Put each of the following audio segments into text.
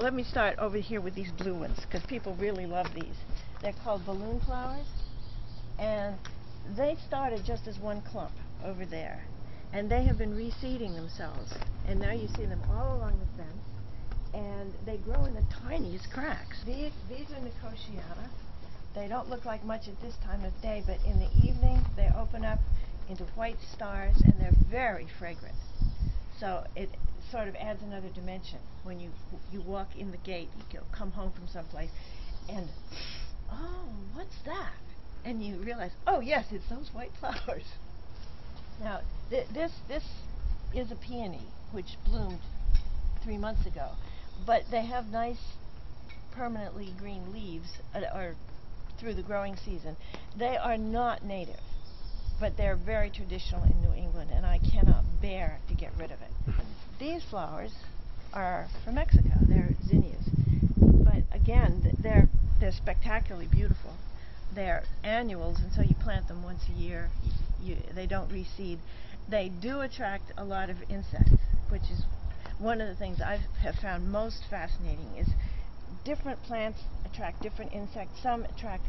let me start over here with these blue ones, because people really love these. They're called balloon flowers, and they started just as one clump over there, and they have been reseeding themselves, and now you see them all along the fence, and they grow in the tiniest cracks. These are Nicotiana. They don't look like much at this time of day, but in the evening they open up into white stars, and they're very fragrant. So it sort of adds another dimension when you walk in the gate. You come home from someplace, and oh, what's that? And you realize, oh yes, it's those white flowers. Now this is a peony which bloomed 3 months ago, but they have nice permanently green leaves or through the growing season. They are not native, but they're very traditional in New England, and I cannot bear to get rid of it. These flowers are from Mexico. They're zinnias, but again, they're spectacularly beautiful. They're annuals, and so you plant them once a year. They don't reseed. They do attract a lot of insects, which is one of the things I have found most fascinating. Is different plants attract different insects. Some attract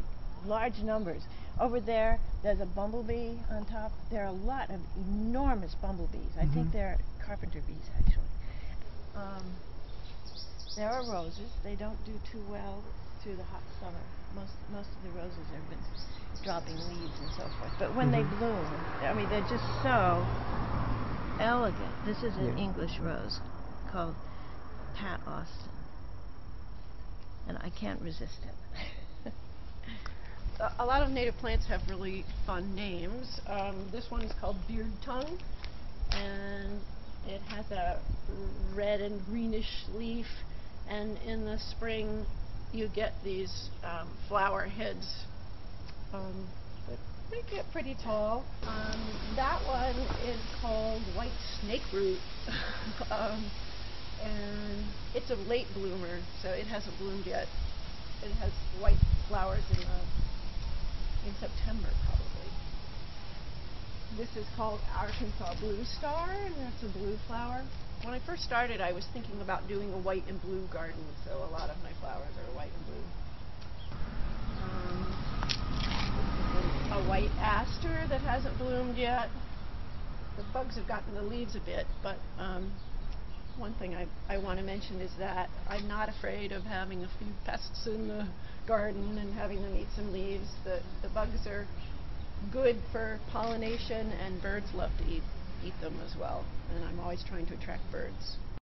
large numbers. Over there's a bumblebee on top. There are a lot of enormous bumblebees. I think they're carpenter bees, actually. There are roses. They don't do too well through the hot summer. Most of the roses have been dropping leaves and so forth. But when they bloom, I mean, they're just so elegant. This is an English rose called Pat Austin, and I can't resist it. A lot of native plants have really fun names. This one is called beard tongue, and it has a red and greenish leaf, and in the spring you get these flower heads that they get pretty tall. That one is called white snakeroot, and it's a late bloomer, so it hasn't bloomed yet. It has white flowers in September, probably. This is called Arkansas Blue Star, and that's a blue flower. When I first started, I was thinking about doing a white and blue garden, so a lot of my flowers are white and blue. A white aster that hasn't bloomed yet. The bugs have gotten the leaves a bit, but one thing I want to mention is that I'm not afraid of having a few pests in the garden and having them eat some leaves. The bugs are good for pollination, and birds love to eat them as well, and I'm always trying to attract birds.